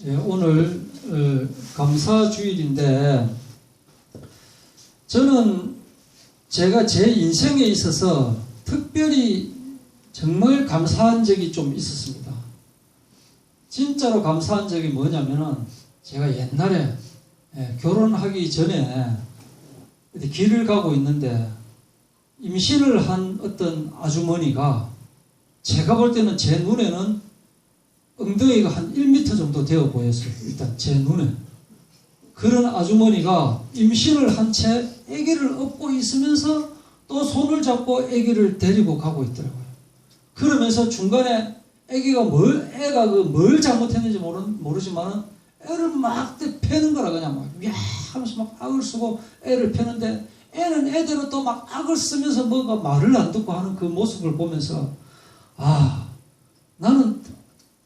예, 오늘 감사주일인데 저는 제가 제 인생에 있어서 특별히 정말 감사한 적이 좀 있었습니다. 진짜로 감사한 적이 뭐냐면은 제가 옛날에 결혼하기 전에 길을 가고 있는데 임신을 한 어떤 아주머니가 제가 볼 때는 제 눈에는 엉덩이가 한 1m 정도 되어 보였어요. 일단 제 눈에. 그런 아주머니가 임신을 한 채 아기를 업고 있으면서 또 손을 잡고 아기를 데리고 가고 있더라고요. 그러면서 중간에 애가 뭘 잘못했는지 모르지만은 애를 막 패는 거라 그냥 막 야 하면서 막 악을 쓰고 애를 패는데 애는 애대로 또 막 악을 쓰면서 뭔가 말을 안 듣고 하는 그 모습을 보면서 나는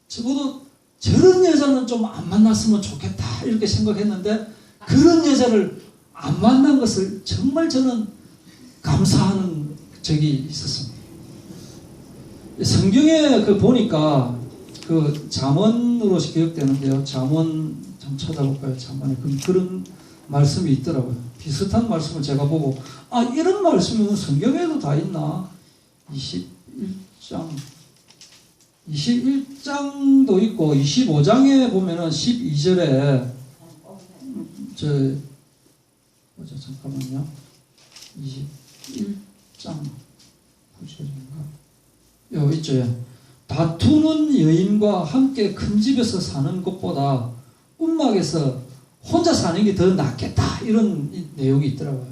적어도 저런 여자는 좀 안 만났으면 좋겠다 이렇게 생각했는데 그런 여자를 안 만난 것을 정말 저는 감사하는 적이 있었습니다. 성경에 보니까 잠언으로 기억되는데요. 잠언 좀 찾아볼까요? 잠언에 그런 말씀이 있더라고요. 비슷한 말씀을 제가 보고 이런 말씀은 성경에도 다 있나? 21장도 있고 25장에 보면은 12절에 잠깐만요. 21장 9절인가? 여기 있죠. 다투는 여인과 함께 큰 집에서 사는 것보다 움막에서 혼자 사는 게 더 낫겠다 이런 내용이 있더라고요.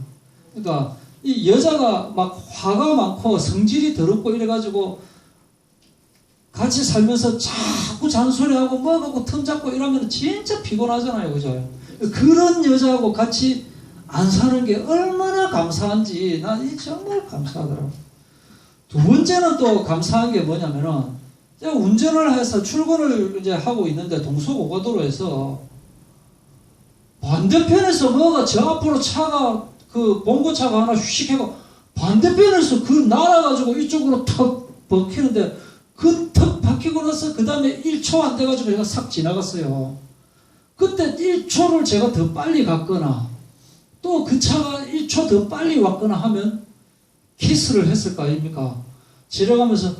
그러니까 이 여자가 막 화가 많고 성질이 더럽고 이래가지고 같이 살면서 자꾸 잔소리하고 뭐하고 틈 잡고 이러면 진짜 피곤하잖아요. 그죠? 그런 여자하고 같이 안 사는 게 얼마나 감사한지 난 정말 감사하더라고요. 두 번째는 또 감사한 게 뭐냐면은 제가 운전을 해서 출근을 이제 하고 있는데 동서고가도로에서 반대편에서 뭐가 저 앞으로 차가 봉고차가 하나 휙 해고 반대편에서 날아가지고 이쪽으로 턱 박히는데 턱 박히고 나서 그 다음에 1초 안 돼가지고 제가 싹 지나갔어요. 그때 1초를 제가 더 빨리 갔거나 또 그 차가 1초 더 빨리 왔거나 하면 키스를 했을 거 아닙니까? 지나가면서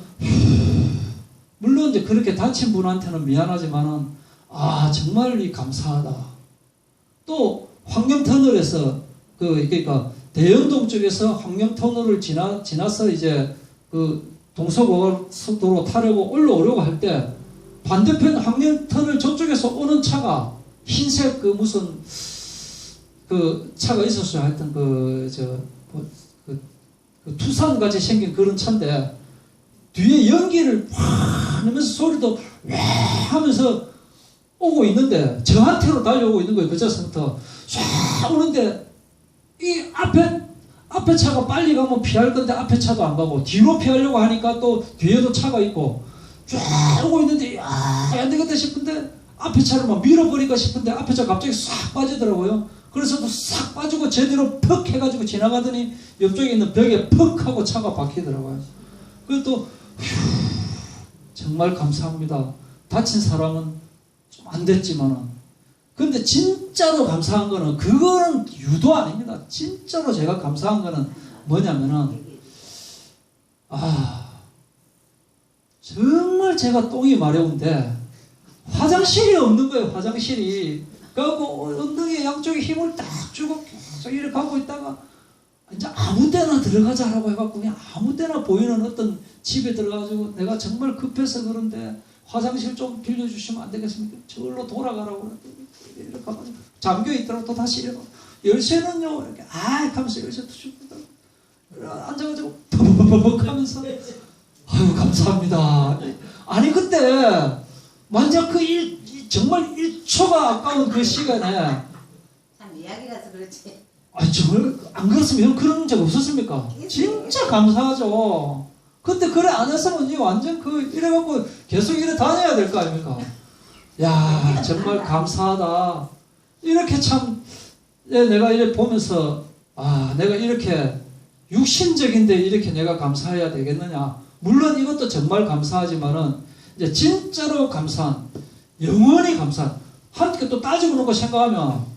물론 이제 그렇게 다친 분한테는 미안하지만은 정말 감사하다. 또 황령터널에서 그러니까 대연동 쪽에서 황령터널을 지나서 이제 동서고속도로 타려고 올라오려고 할 때 반대편 황령터널 저쪽에서 오는 차가 흰색 무슨 차가 있었어요. 하여튼 투산같이 생긴 그런 차인데 뒤에 연기를 확 내면서 소리도 왜 하면서 오고 있는데 저한테로 달려오고 있는 거예요. 그 차서부터 쫙 오는데 이 앞에 차가 빨리 가면 피할 건데 앞에 차도 안 가고 뒤로 피하려고 하니까 또 뒤에도 차가 있고 쫙 오고 있는데 안 되겠다 싶은데 앞에 차를 막 밀어버릴까 싶은데 앞에 차 갑자기 싹 빠지더라고요. 그래서 또 싹 빠지고 제대로 퍽 해가지고 지나가더니 옆쪽에 있는 벽에 퍽 하고 차가 박히더라고요. 그래서 또 정말 감사합니다. 다친 사람은 좀 안 됐지만은 근데 진짜로 감사한 거는 그거는 유도 아닙니다. 진짜로 제가 감사한 거는 뭐냐면은 정말 제가 똥이 마려운데 화장실이 없는 거예요. 화장실이. 그래갖고 엉덩이에 양쪽에 힘을 딱 주고 계속 이렇게 하고 있다가 이제 아무 데나 들어가자라고 해갖고 그냥 아무 데나 보이는 어떤 집에 들어가가지고 내가 정말 급해서 그런데 화장실 좀 빌려주시면 안 되겠습니까? 저기로 돌아가라고 그랬더니 이렇게 가가지고 잠겨있더라고. 또 다시 이러고 열쇠는요 이렇게 하면서 열쇠도 주고 앉아가지고 버벅버벅 하면서 감사합니다. 아니 그때 완전 정말 1초가 아까운 그 시간에 참 이야기라서 그렇지. 정말 안 그렇으면 그런 적 없었습니까? 진짜 감사하죠. 그때 그래 안 했으면 완전 이래갖고 계속 이래 다녀야 될 거 아닙니까? 야 정말 감사하다. 이렇게 참 내가 이래 보면서 내가 이렇게 육신적인데 이렇게 내가 감사해야 되겠느냐. 물론 이것도 정말 감사하지만은 이제 진짜로 감사한 영원히 감사한 함께 또 따지고 놓고 생각하면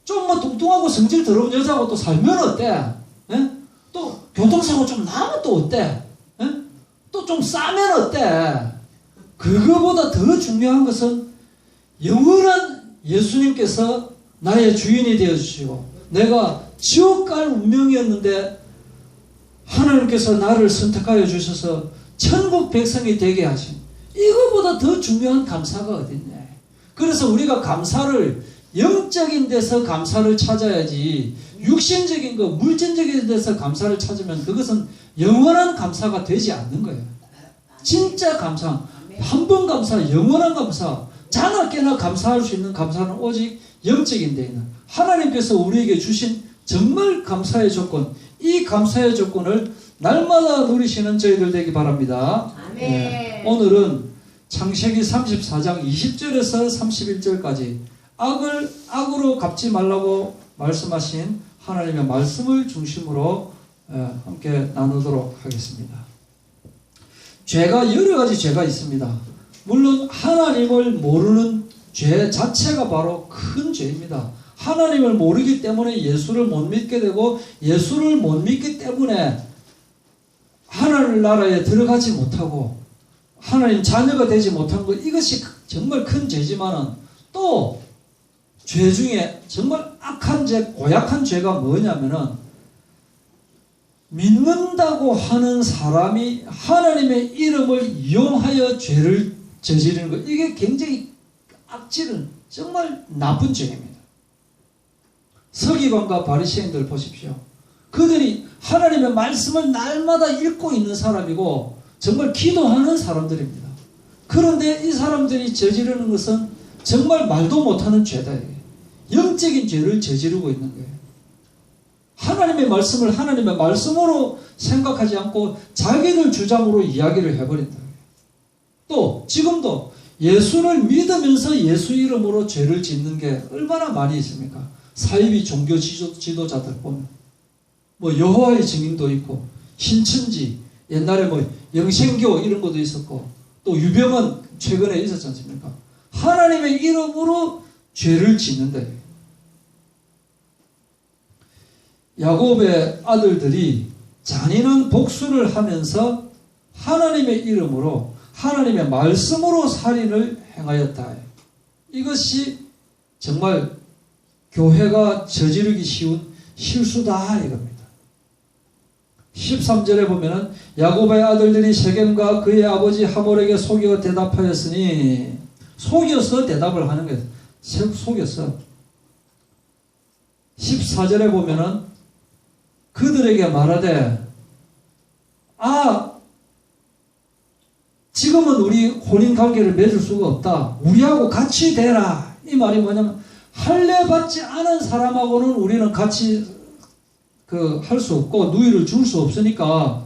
좀 뭐 뚱뚱하고 성질 더러운 여자하고 또 살면 어때? 예? 또 교통사고 좀 나면 또 어때? 예? 또 좀 싸면 어때? 그거보다 더 중요한 것은 영원한 예수님께서 나의 주인이 되어주시고 내가 지옥 갈 운명이었는데 하나님께서 나를 선택하여 주셔서 천국 백성이 되게 하신 이거보다 더 중요한 감사가 어딨냐. 그래서 우리가 감사를 영적인 데서 감사를 찾아야지 육신적인 거 물질적인 데서 감사를 찾으면 그것은 영원한 감사가 되지 않는 거예요. 진짜 감사, 한 번 감사, 영원한 감사, 자나깨나 감사할 수 있는 감사는 오직 영적인 데 있는 하나님께서 우리에게 주신 정말 감사의 조건, 이 감사의 조건을 날마다 누리시는 저희들 되기 바랍니다. 아멘. 오늘은 창세기 34장 20절에서 31절까지 악을 악으로 갚지 말라고 말씀하신 하나님의 말씀을 중심으로 함께 나누도록 하겠습니다. 죄가 여러 가지 죄가 있습니다. 물론 하나님을 모르는 죄 자체가 바로 큰 죄입니다. 하나님을 모르기 때문에 예수를 못 믿게 되고 예수를 못 믿기 때문에 하나님 나라에 들어가지 못하고 하나님 자녀가 되지 못한 것 이것이 정말 큰 죄지만은 또 죄 중에 정말 악한 죄, 고약한 죄가 뭐냐면은 믿는다고 하는 사람이 하나님의 이름을 이용하여 죄를 저지르는 것 이게 굉장히 악질은 정말 나쁜 죄입니다. 서기관과 바리새인들 보십시오. 그들이 하나님의 말씀을 날마다 읽고 있는 사람이고 정말 기도하는 사람들입니다. 그런데 이 사람들이 저지르는 것은 정말 말도 못하는 죄다. 영적인 죄를 저지르고 있는 거예요. 하나님의 말씀을 하나님의 말씀으로 생각하지 않고 자기들 주장으로 이야기를 해버린다. 또 지금도 예수를 믿으면서 예수 이름으로 죄를 짓는 게 얼마나 많이 있습니까? 사이비 종교 지도자들 보면 뭐 여호와의 증인도 있고 신천지 옛날에 뭐 영생교 이런 것도 있었고 또 유병은 최근에 있었지 않습니까? 하나님의 이름으로 죄를 짓는다. 야곱의 아들들이 잔인한 복수를 하면서 하나님의 이름으로 하나님의 말씀으로 살인을 행하였다. 이것이 정말 교회가 저지르기 쉬운 실수다 이겁니다. 13절에 보면은 야곱의 아들들이 세겜과 그의 아버지 하몰에게 속여 대답하였으니 속여서 대답을 하는 거예요. 속였어. 14절에 보면은 그들에게 말하되 지금은 우리 혼인관계를 맺을 수가 없다. 우리하고 같이 되라. 이 말이 뭐냐면 할례 받지 않은 사람하고는 우리는 같이 할 수 없고 누이를 줄 수 없으니까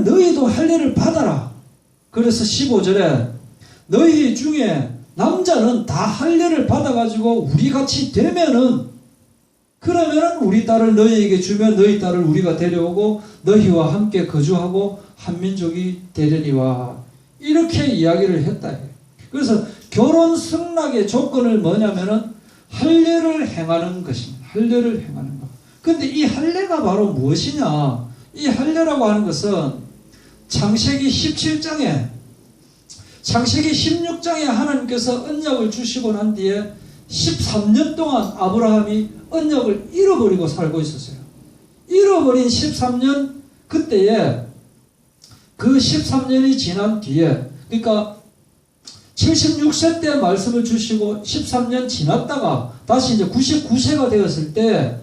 너희도 할례를 받아라. 그래서 15절에 너희 중에 남자는 다 할례를 받아가지고 우리 같이 되면은 그러면은 우리 딸을 너희에게 주면 너희 딸을 우리가 데려오고 너희와 함께 거주하고 한민족이 되려니와 이렇게 이야기를 했다. 그래서 결혼 승낙의 조건을 뭐냐면은 할례를 행하는 것입니다. 할례를 행하는 것. 근데 이 할례가 바로 무엇이냐? 이 할례라고 하는 것은 창세기 17장에 창세기 16장에 하나님께서 언약을 주시고 난 뒤에 13년 동안 아브라함이 언약을 잃어버리고 살고 있었어요. 잃어버린 13년 그때에 그 13년이 지난 뒤에 그러니까 76세 때 말씀을 주시고 13년 지났다가 다시 이제 99세가 되었을 때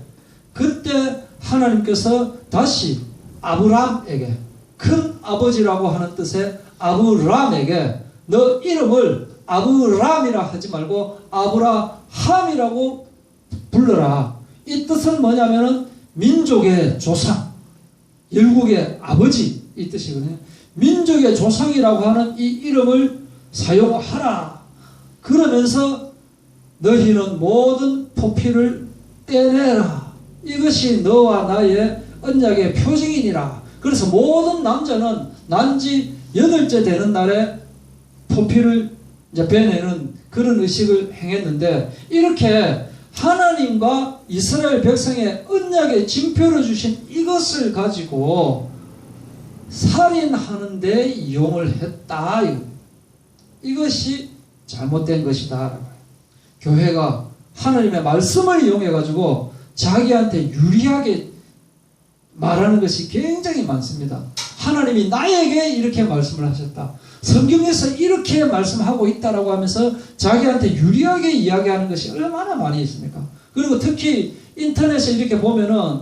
그때 하나님께서 다시 아브람에게 큰 아버지라고 하는 뜻의 아브람에게 너 이름을 아브람이라 하지 말고 아브라함이라고 불러라. 이 뜻은 뭐냐면은 민족의 조상, 열국의 아버지 이 뜻이거든요. 민족의 조상이라고 하는 이 이름을 사용하라. 그러면서 너희는 모든 포피를 떼내라. 이것이 너와 나의 언약의 표징이니라. 그래서 모든 남자는 난지 8째 되는 날에 포피를 이제 빼내는 그런 의식을 행했는데 이렇게 하나님과 이스라엘 백성의 언약의 징표를 주신 이것을 가지고 살인하는 데 이용을 했다. 이것이 잘못된 것이다. 교회가 하나님의 말씀을 이용해 가지고 자기한테 유리하게 말하는 것이 굉장히 많습니다. 하나님이 나에게 이렇게 말씀을 하셨다. 성경에서 이렇게 말씀하고 있다라고 하면서 자기한테 유리하게 이야기하는 것이 얼마나 많이 있습니까? 그리고 특히 인터넷에 이렇게 보면은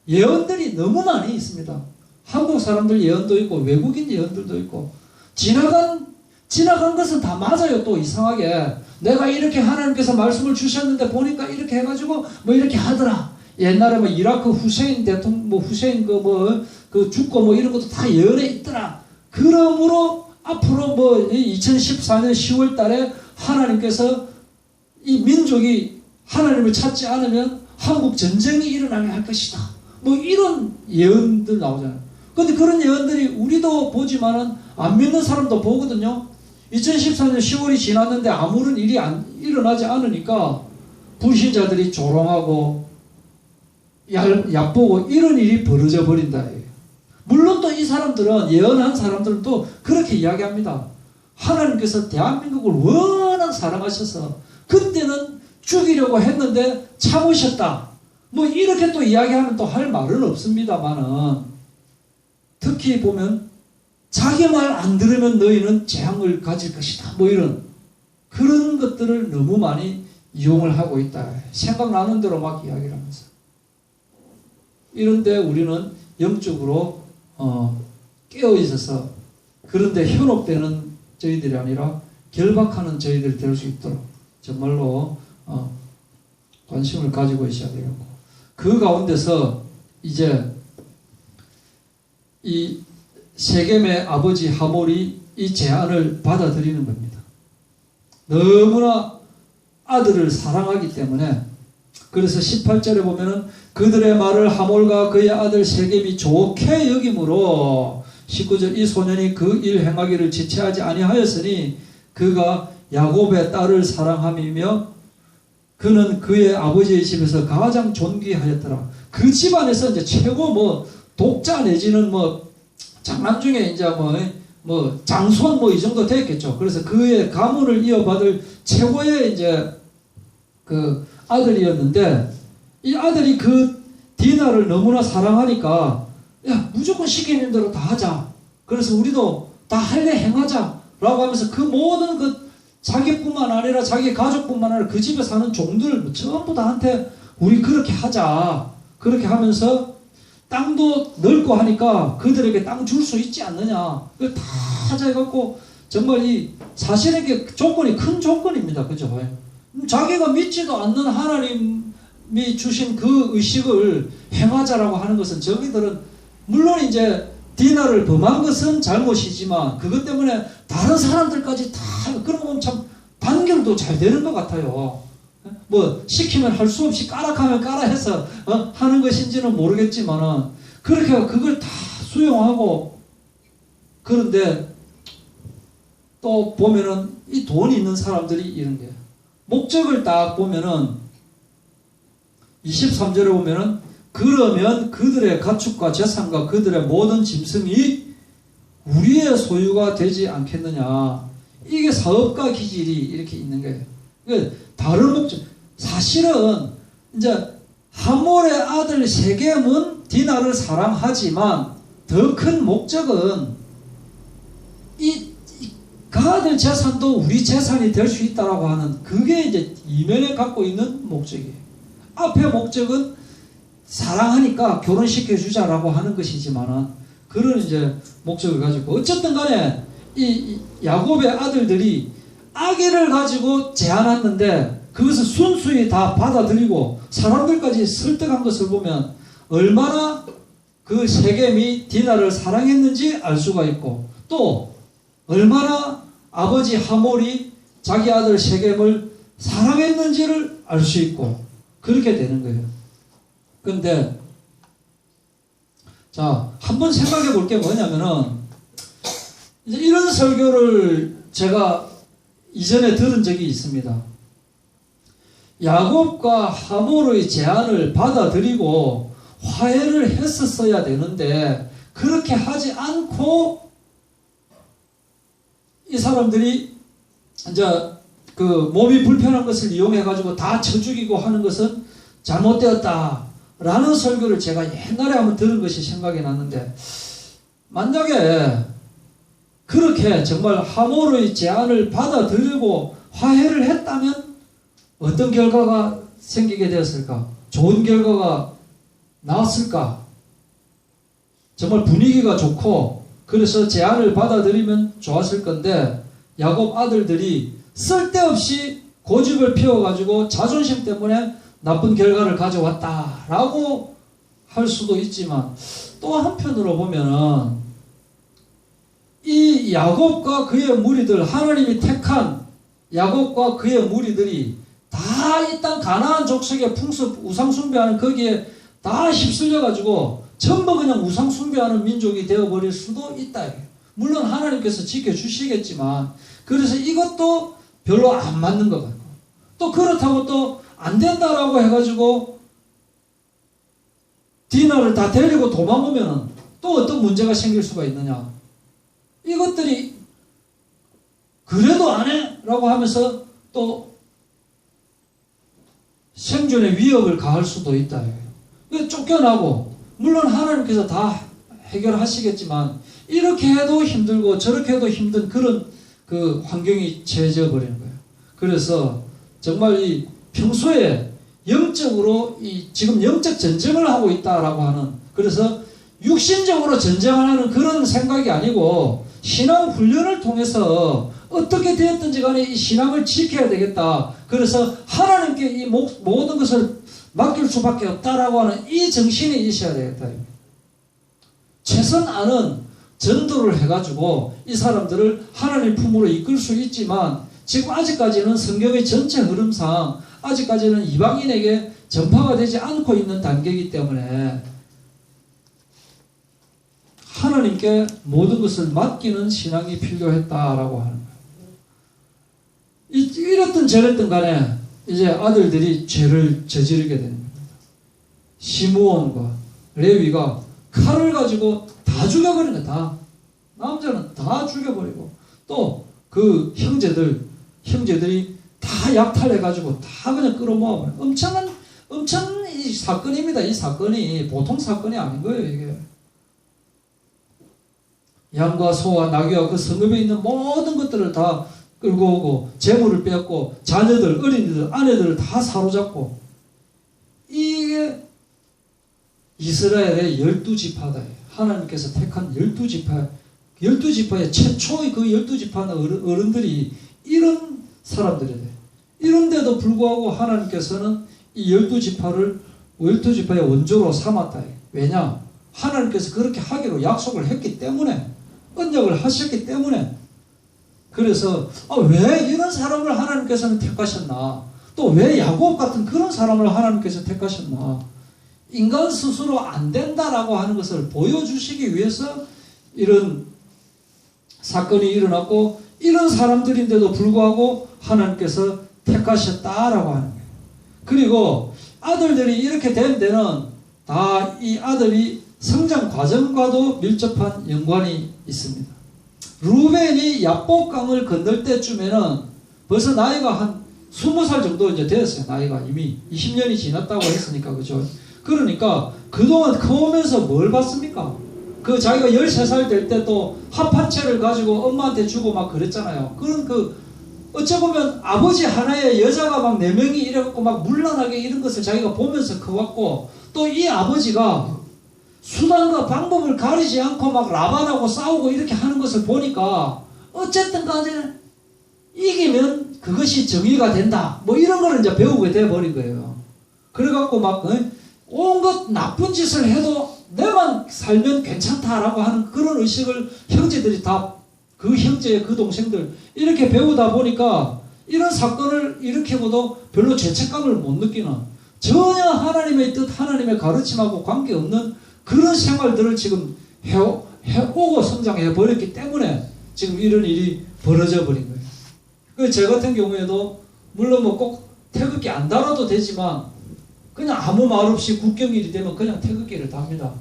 예언들이 너무 많이 있습니다. 한국 사람들 예언도 있고 외국인 예언들도 있고 지나간 것은 다 맞아요. 또 이상하게 내가 이렇게 하나님께서 말씀을 주셨는데 보니까 이렇게 해가지고 뭐 이렇게 하더라. 옛날에 뭐 이라크 후세인 대통령 뭐 후세인 그 죽고 뭐 이런 것도 다 예언에 있더라. 그러므로 앞으로 뭐 2014년 10월 달에 하나님께서 이 민족이 하나님을 찾지 않으면 한국 전쟁이 일어나게 할 것이다. 뭐 이런 예언들 나오잖아요. 근데 그런 예언들이 우리도 보지만은 안 믿는 사람도 보거든요. 2014년 10월이 지났는데 아무런 일이 일어나지 않으니까 불신자들이 조롱하고 얕보고 이런 일이 벌어져 버린다. 물론 또 이 사람들은 예언한 사람들은 또 그렇게 이야기합니다. 하나님께서 대한민국을 워낙 사랑하셔서 그때는 죽이려고 했는데 참으셨다. 뭐 이렇게 또 이야기하면 또 할 말은 없습니다만은 특히 보면 자기 말 안 들으면 너희는 재앙을 가질 것이다. 뭐 이런 그런 것들을 너무 많이 이용을 하고 있다. 생각나는 대로 막 이야기를 하면서 이런데 우리는 영적으로 깨어 있어서 그런데 현혹되는 저희들이 아니라 결박하는 저희들이 될 수 있도록 정말로 관심을 가지고 있어야 되겠고 그 가운데서 이제 이 세겜의 아버지 하몰이 이 제안을 받아들이는 겁니다. 너무나 아들을 사랑하기 때문에 그래서 18절에 보면은 그들의 말을 하몰과 그의 아들 세겜이 좋게 여김으로 19절 이 소년이 그 일 행하기를 지체하지 아니하였으니 그가 야곱의 딸을 사랑함이며 그는 그의 아버지의 집에서 가장 존귀하였더라. 그 집안에서 이제 최고 뭐 독자 내지는 뭐 장남 중에 이제 뭐 장손 뭐 이 정도 됐겠죠. 그래서 그의 가문을 이어받을 최고의 이제 그 아들이었는데 이 아들이 그 디나를 너무나 사랑하니까 야 무조건 시키는 대로 다 하자. 그래서 우리도 다 할래 행하자 라고 하면서 그 모든 그 자기뿐만 아니라 자기 가족뿐만 아니라 그 집에 사는 종들 전부 다한테 우리 그렇게 하자. 그렇게 하면서 땅도 넓고 하니까 그들에게 땅 줄 수 있지 않느냐. 그걸 다 하자 해갖고 정말 이 사실에게 조건이 큰 조건입니다. 그죠? 자기가 믿지도 않는 하나님이 주신 그 의식을 행하자라고 하는 것은 저기들은 물론 이제 디나를 범한 것은 잘못이지만 그것 때문에 다른 사람들까지 다 그런 거 보면 참 단결도 잘 되는 것 같아요. 뭐 시키면 할 수 없이 까락하면 까라 해서 하는 것인지는 모르겠지만은 그렇게 그걸 다 수용하고 그런데 또 보면은 이 돈이 있는 사람들이 이런 게 목적을 딱 보면은 23절에 보면은 그러면 그들의 가축과 재산과 그들의 모든 짐승이 우리의 소유가 되지 않겠느냐. 이게 사업가 기질이 이렇게 있는 거예요. 그러니까 다른 목적. 사실은 이제 하몰의 아들 세겜은 디나를 사랑하지만 더 큰 목적은 이 가들 재산도 우리 재산이 될 수 있다라고 하는 그게 이제 이면에 갖고 있는 목적이에요. 앞에 목적은 사랑하니까 결혼시켜 주자라고 하는 것이지만은 그런 이제 목적을 가지고 어쨌든 간에 이 야곱의 아들들이 아기를 가지고 제안했는데 그것을 순수히 다 받아들이고 사람들까지 설득한 것을 보면 얼마나 그 세겜이 디나를 사랑했는지 알 수가 있고 또 얼마나 아버지 하몰이 자기 아들 세겜을 사랑했는지를 알 수 있고 그렇게 되는 거예요. 근데 자, 한번 생각해 볼 게 뭐냐면은 이제 이런 설교를 제가 이전에 들은 적이 있습니다. 야곱과 하몰의 제안을 받아들이고 화해를 했었어야 되는데 그렇게 하지 않고 이 사람들이 이제 그 몸이 불편한 것을 이용해 가지고 다 쳐 죽이고 하는 것은 잘못되었다라는 설교를 제가 옛날에 한번 들은 것이 생각이 났는데, 만약에 그렇게 정말 하몰의 제안을 받아들이고 화해를 했다면 어떤 결과가 생기게 되었을까? 좋은 결과가 나왔을까? 정말 분위기가 좋고 그래서 제안을 받아들이면 좋았을 건데, 야곱 아들들이 쓸데없이 고집을 피워가지고 자존심 때문에 나쁜 결과를 가져왔다라고 할 수도 있지만, 또 한편으로 보면은 이 야곱과 그의 무리들, 하나님이 택한 야곱과 그의 무리들이 다 이 땅 가나안 족속의 풍습, 우상숭배하는 거기에 다 휩쓸려가지고 전부 그냥 우상숭배하는 민족이 되어버릴 수도 있다. 물론 하나님께서 지켜주시겠지만, 그래서 이것도 별로 안 맞는 것 같고, 또 그렇다고 또 안 된다라고 해가지고 디나를 다 데리고 도망오면 또 어떤 문제가 생길 수가 있느냐. 이것들이 그래도 안 해? 라고 하면서 또 생존의 위협을 가할 수도 있다. 쫓겨나고, 물론 하나님께서 다 해결하시겠지만 이렇게 해도 힘들고 저렇게 해도 힘든 그런 그 환경이 처해져 버리는 거예요. 그래서 정말 이 평소에 영적으로 이 지금 영적 전쟁을 하고 있다라고 하는, 그래서 육신적으로 전쟁하는 그런 생각이 아니고 신앙 훈련을 통해서 어떻게 되었든지 간에 이 신앙을 지켜야 되겠다. 그래서 하나님께 이 모든 것을 맡길 수밖에 없다라고 하는 이 정신이 있어야 되겠다. 최선 아는 전도를 해가지고 이 사람들을 하나님 품으로 이끌 수 있지만, 지금 아직까지는 성경의 전체 흐름상 아직까지는 이방인에게 전파가 되지 않고 있는 단계이기 때문에 하나님께 모든 것을 맡기는 신앙이 필요했다라고 하는 거예요. 이랬든 저랬든 간에 이제 아들들이 죄를 저지르게 됩니다. 시므온과 레위가 칼을 가지고 다 죽여버린 거야. 다. 남자는 다 죽여버리고, 또 그 형제들이 다 약탈해가지고 다 그냥 끌어모아버려. 엄청난 이 사건입니다. 이 사건이 보통 사건이 아닌 거예요, 이게. 양과 소와 나귀와 그 성읍에 있는 모든 것들을 다 끌고 오고, 재물을 빼앗고, 자녀들, 어린이들, 아내들을 다 사로잡고, 이게 이스라엘의 12지파다. 하나님께서 택한 12지파의 최초의 그 12지파의 어른들이 이런 사람들이 돼. 이런데도 불구하고 하나님께서는 이 12지파의 원조로 삼았다. 왜냐? 하나님께서 그렇게 하기로 약속을 했기 때문에, 언약을 하셨기 때문에. 그래서 왜 이런 사람을 하나님께서는 택하셨나? 또 왜 야곱 같은 그런 사람을 하나님께서 택하셨나? 인간 스스로 안 된다라고 하는 것을 보여주시기 위해서 이런 사건이 일어났고, 이런 사람들인데도 불구하고 하나님께서 택하셨다라고 하는 거예요. 그리고 아들들이 이렇게 된 데는 다 이 아들이 성장 과정과도 밀접한 연관이 있습니다. 루벤이 야복강을 건널 때쯤에는 벌써 나이가 한 20살 정도 이제 되었어요. 나이가 이미 20년이 지났다고 했으니까, 그죠? 그러니까 그동안 커오면서 뭘 봤습니까? 그 자기가 13살 될 때 또 합한 채를 가지고 엄마한테 주고 막 그랬잖아요. 그런 어찌 보면 아버지 하나의 여자가 막 4명이 이래갖고 막 물란하게 이런 것을 자기가 보면서 커왔고, 또 이 아버지가 수단과 방법을 가리지 않고 막 라반하고 싸우고 이렇게 하는 것을 보니까 어쨌든 간에 이기면 그것이 정의가 된다. 뭐 이런 거를 이제 배우게 돼버린 거예요. 그래갖고 막 온갖 나쁜 짓을 해도 내만 살면 괜찮다라고 하는 그런 의식을 형제들이 다, 그 형제, 그 동생들 이렇게 배우다 보니까 이런 사건을 일으키고도 별로 죄책감을 못 느끼는, 전혀 하나님의 뜻, 하나님의 가르침하고 관계없는 그런 생활들을 지금 해오고 성장해 버렸기 때문에 지금 이런 일이 벌어져 버린 거예요. 제 같은 경우에도 물론 뭐 꼭 태극기 안 달아도 되지만 그냥 아무 말 없이 국경일이 되면 그냥 태극기를 답니다.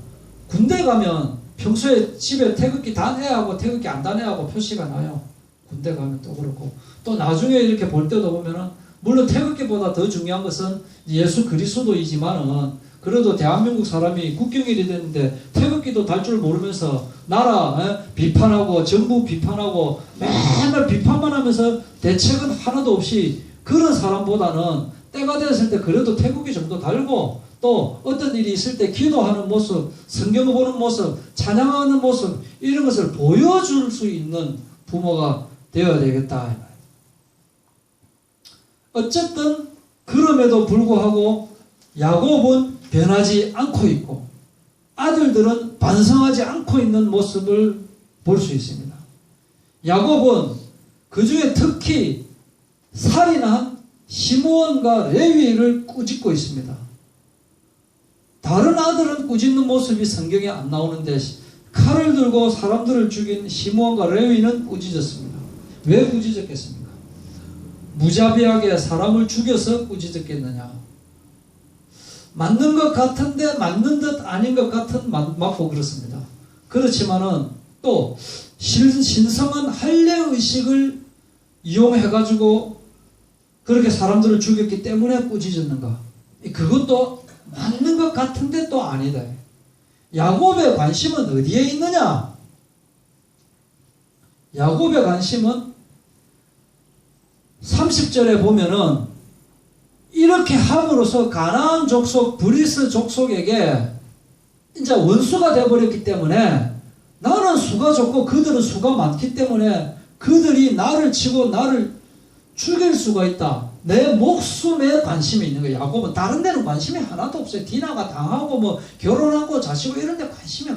군대 가면 평소에 집에 태극기 단 애하고 태극기 안 단 애하고 표시가 나요. 군대 가면 또 그렇고 또 나중에 이렇게 볼 때도 보면은 물론 태극기보다 더 중요한 것은 예수 그리스도이지만은 그래도 대한민국 사람이 국경일이 됐는데 태극기도 달 줄 모르면서 나라 비판하고 정부 비판하고 맨날 비판만 하면서 대책은 하나도 없이 그런 사람보다는 때가 됐을 때 그래도 태극기 정도 달고 또 어떤 일이 있을 때 기도하는 모습, 성경 보는 모습, 찬양하는 모습 이런 것을 보여줄 수 있는 부모가 되어야 되겠다. 어쨌든 그럼에도 불구하고 야곱은 변하지 않고 있고 아들들은 반성하지 않고 있는 모습을 볼 수 있습니다. 야곱은 그 중에 특히 살인한 시므온과 레위를 꾸짖고 있습니다. 다른 아들은 꾸짖는 모습이 성경에 안 나오는데 칼을 들고 사람들을 죽인 시므온과 레위는 꾸짖었습니다. 왜 꾸짖었겠습니까? 무자비하게 사람을 죽여서 꾸짖었겠느냐? 맞는 것 같은데 맞는 듯 아닌 것 같은 맞고 그렇습니다. 그렇지만은 또 신성한 할례의식을 이용해가지고 그렇게 사람들을 죽였기 때문에 꾸짖었는가? 그것도 맞는 것 같은데 또 아니다. 야곱의 관심은 어디에 있느냐? 야곱의 관심은 30절에 보면은 이렇게 함으로써 가나안 족속 브리스 족속에게 이제 원수가 되어버렸기 때문에 나는 수가 적고 그들은 수가 많기 때문에 그들이 나를 치고 나를 죽일 수가 있다. 내 목숨에 관심이 있는 거예요. 야곱은 다른 데는 관심이 하나도 없어요. 디나가 당하고 뭐 결혼하고 자식고 이런 데 관심이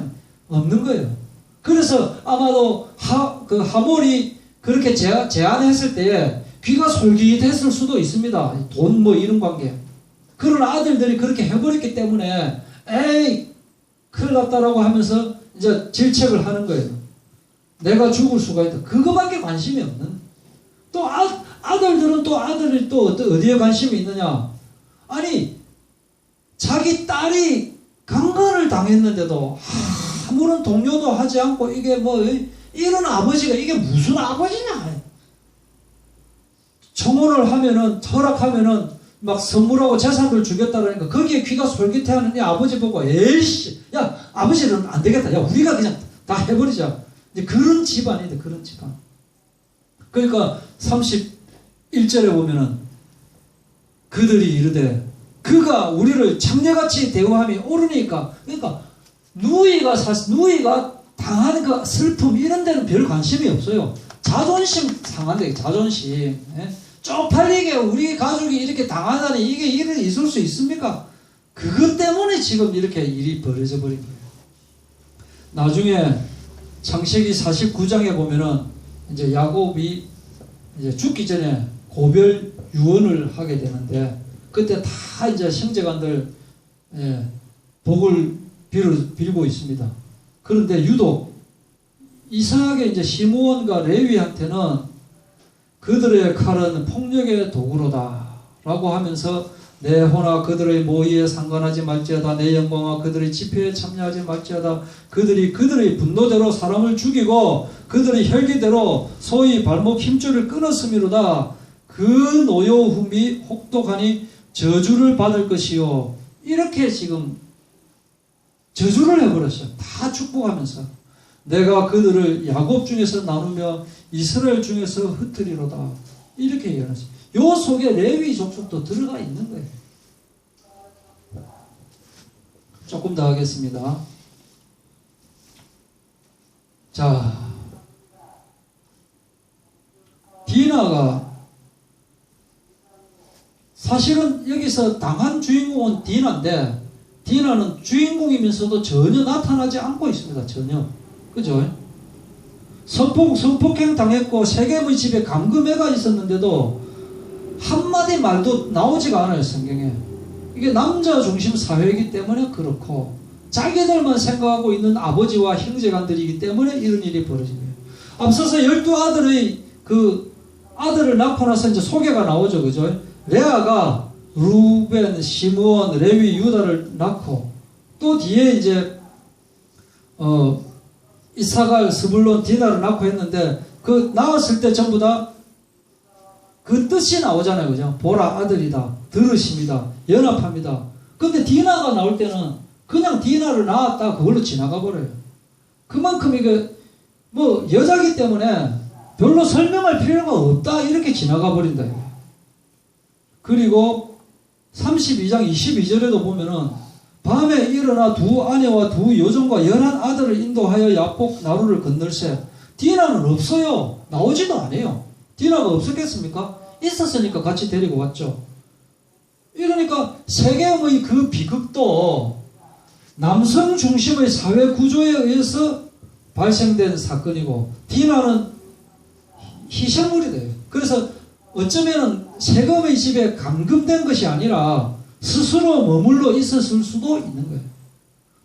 없는 거예요. 그래서 아마도 하몰이 그렇게 제안했을 때에 귀가 솔깃했을 수도 있습니다. 돈 뭐 이런 관계. 그런 아들들이 그렇게 해버렸기 때문에 에이 큰일 났다라고 하면서 이제 질책을 하는 거예요. 내가 죽을 수가 있다. 그거밖에 관심이 없는. 또 아들들은 또 아들이 또 어디에 관심이 있느냐. 아니 자기 딸이 강간을 당했는데도 아무런 동료도 하지 않고 이게 뭐 이런 아버지가 이게 무슨 아버지냐. 청혼을 하면은 허락하면은 막 선물하고 재산을 주겠다 그러니까 거기에 귀가 솔깃해하는 이 아버지 보고 에이씨 야 아버지는 안 되겠다. 야 우리가 그냥 다 해버리자. 이제 그런 집안이다. 그런 집안. 그러니까 31절에 보면은 그들이 이르되 그가 우리를 창녀같이 대우함이 옳으니까 그러니까 누이가 당하는 그 슬픔 이런 데는 별 관심이 없어요. 자존심 상한데 자존심. 예? 쪽팔리게 우리 가족이 이렇게 당하다니 이게 일이 있을 수 있습니까? 그것 때문에 지금 이렇게 일이 벌어져 버린 거예요. 나중에 창세기 49장에 보면은 이제 야곱이 이제 죽기 전에 고별 유언을 하게 되는데 그때 다 이제 형제간들 복을 빌고 있습니다. 그런데 유독 이상하게 이제 시므온과 레위한테는 그들의 칼은 폭력의 도구로다 라고 하면서 내 호나 그들의 모의에 상관하지 말지어다. 내 영광과 그들의 집회에 참여하지 말지어다. 그들이 그들의 분노대로 사람을 죽이고 그들의 혈기대로 소위 발목 힘줄을 끊었음이로다. 그 노여움이 혹독하니 저주를 받을 것이요. 이렇게 지금 저주를 해버렸어요. 다 축복하면서 내가 그들을 야곱 중에서 나누며 이스라엘 중에서 흩으리로다. 이렇게 얘기하셨어요. 요 속에 레위 족속도 들어가 있는 거예요. 조금 더 하겠습니다. 자, 디나가 사실은 여기서 당한 주인공은 디나인데 디나는 주인공이면서도 전혀 나타나지 않고 있습니다. 전혀. 그죠? 성폭행 당했고 세겜의 집에 감금해가 있었는데도 한마디 말도 나오지가 않아요. 성경에. 이게 남자 중심 사회이기 때문에 그렇고 자기들만 생각하고 있는 아버지와 형제간들이기 때문에 이런 일이 벌어진 거예요. 앞서서 12아들의 그 아들을 낳고 나서 이제 소개가 나오죠. 그죠? 레아가 루벤, 시므온, 레위, 유다를 낳고 또 뒤에 이제 이사갈, 스불론, 디나를 낳고 했는데 그 낳았을 때 전부 다 그 뜻이 나오잖아요. 그죠? 보라 아들이다. 들으십니다. 연합합니다. 근데 디나가 나올 때는 그냥 디나를 낳았다 그걸로 지나가 버려요. 그만큼 이게 뭐 여자기 때문에 별로 설명할 필요가 없다 이렇게 지나가 버린다. 그리고 32장 22절에도 보면은 밤에 일어나 두 아내와 두 여종과 연한 아들을 인도하여 야복 나루를 건널세. 디나는 없어요. 나오지도 않아요. 디나가 없었겠습니까? 있었으니까 같이 데리고 왔죠. 이러니까 세겜의 그 비극도 남성 중심의 사회 구조에 의해서 발생된 사건이고 디나는 희생물이 돼요. 그래서 어쩌면은 세겜의 집에 감금된 것이 아니라 스스로 머물러 있었을 수도 있는 거예요.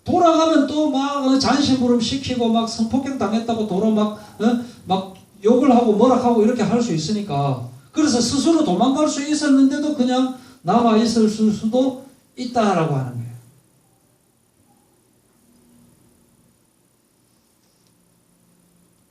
돌아가면 또 막 잔심부름 시키고 막 성폭행 당했다고 도로 막 욕을 하고 뭐라 하고 이렇게 할 수 있으니까 그래서 스스로 도망갈 수 있었는데도 그냥 남아 있을 수도 있다라고 하는 거예요.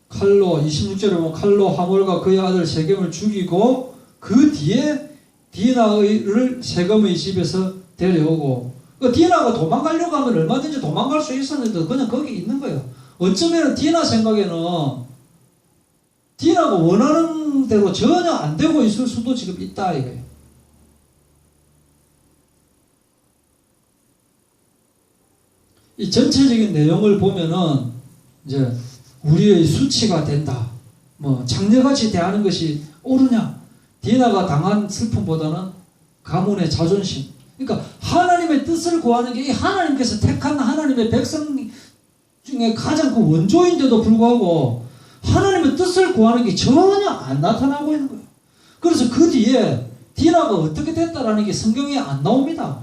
칼로 26절에 보면 칼로 하몰과 그의 아들 세겜을 죽이고 그 뒤에 디나를 세겜의 집에서 데려오고 디나가 도망가려고 하면 얼마든지 도망갈 수 있었는데 그냥 거기 있는 거예요. 어쩌면 디나 생각에는 디나가 원하는 대로 전혀 안 되고 있을 수도 지금 있다 이거예요. 이 전체적인 내용을 보면은 이제 우리의 수치가 된다. 뭐 장녀같이 대하는 것이 옳으냐? 디나가 당한 슬픔보다는 가문의 자존심. 그러니까 하나님의 뜻을 구하는 게 이 하나님께서 택한 하나님의 백성 중에 가장 그 원조인데도 불구하고 하나님의 뜻을 구하는 게 전혀 안 나타나고 있는 거예요. 그래서 그 뒤에 디나가 어떻게 됐다라는 게 성경에 안 나옵니다.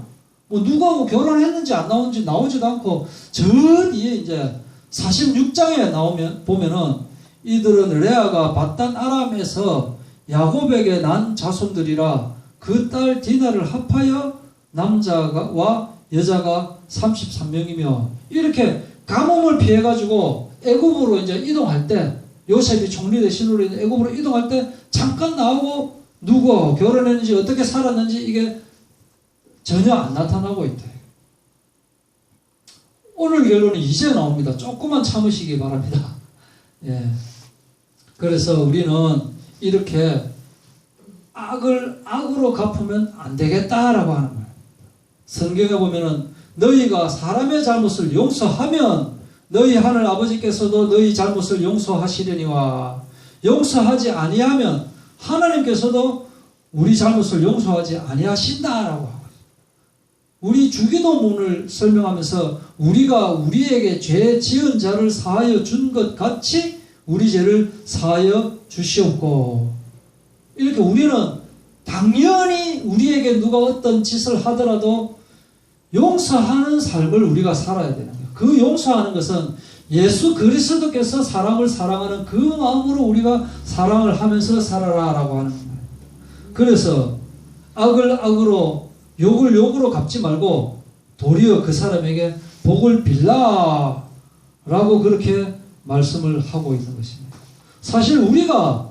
뭐 누구하고 결혼했는지 안 나오는지 나오지도 않고 저 뒤에 이제 46장에 보면은 이들은 레아가 바단 아람에서 야곱에게 난 자손들이라 그 딸 디나를 합하여 남자와 여자가 33명이며 이렇게 가뭄을 피해 가지고 애굽으로 이제 이동할 때 요셉이 총리 대신으로 애굽으로 이동할 때 잠깐 나오고 누구하고 결혼했는지 어떻게 살았는지 이게 전혀 안 나타나고 있다. 오늘 결론은 이제 나옵니다. 조금만 참으시기 바랍니다. 예. 그래서 우리는 이렇게 악을 악으로 갚으면 안 되겠다라고 하는 거예요. 성경에 보면은 너희가 사람의 잘못을 용서하면 너희 하늘 아버지께서도 너희 잘못을 용서하시려니와 용서하지 아니하면 하나님께서도 우리 잘못을 용서하지 아니하신다라고 하고 우리 주기도문을 설명하면서 우리가 우리에게 죄 지은 자를 사하여 준 것 같이 우리 죄를 사하여 주시옵고 이렇게 우리는 당연히 우리에게 누가 어떤 짓을 하더라도 용서하는 삶을 우리가 살아야 되는 거예요. 그 용서하는 것은 예수 그리스도께서 사람을 사랑하는 그 마음으로 우리가 사랑을 하면서 살아라라고 하는 거예요. 그래서 악을 악으로 욕을 욕으로 갚지 말고 도리어 그 사람에게 복을 빌라라고 그렇게 말씀을 하고 있는 것입니다. 사실 우리가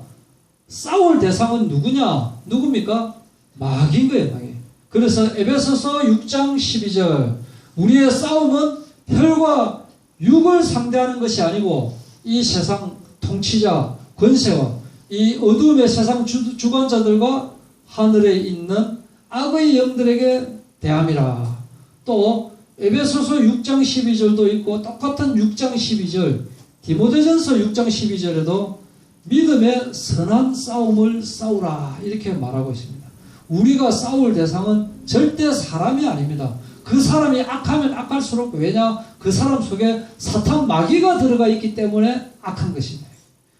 싸울 대상은 누굽니까? 마귀인 거예요. 마귀. 그래서 에베소서 6장 12절 우리의 싸움은 혈과 육을 상대하는 것이 아니고 이 세상 통치자 권세와 이 어둠의 세상 주관자들과 하늘에 있는 악의 영들에게 대함이라. 또 에베소서 6장 12절도 있고 똑같은 6장 12절 디모데전서 6장 12절에도 믿음의 선한 싸움을 싸우라 이렇게 말하고 있습니다. 우리가 싸울 대상은 절대 사람이 아닙니다. 그 사람이 악하면 악할수록 왜냐? 그 사람 속에 사탄 마귀가 들어가 있기 때문에 악한 것입니다.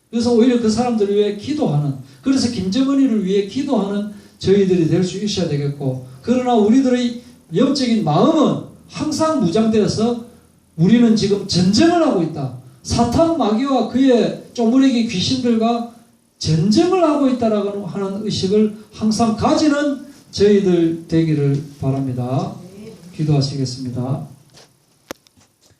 그래서 오히려 그 사람들을 위해 기도하는 그래서 김정은이를 위해 기도하는 저희들이 될 수 있어야 되겠고 그러나 우리들의 영적인 마음은 항상 무장되어서 우리는 지금 전쟁을 하고 있다. 사탄 마귀와 그의 쪼무레기 귀신들과 전쟁을 하고 있다라고 하는 의식을 항상 가지는 저희들 되기를 바랍니다. 기도하시겠습니다.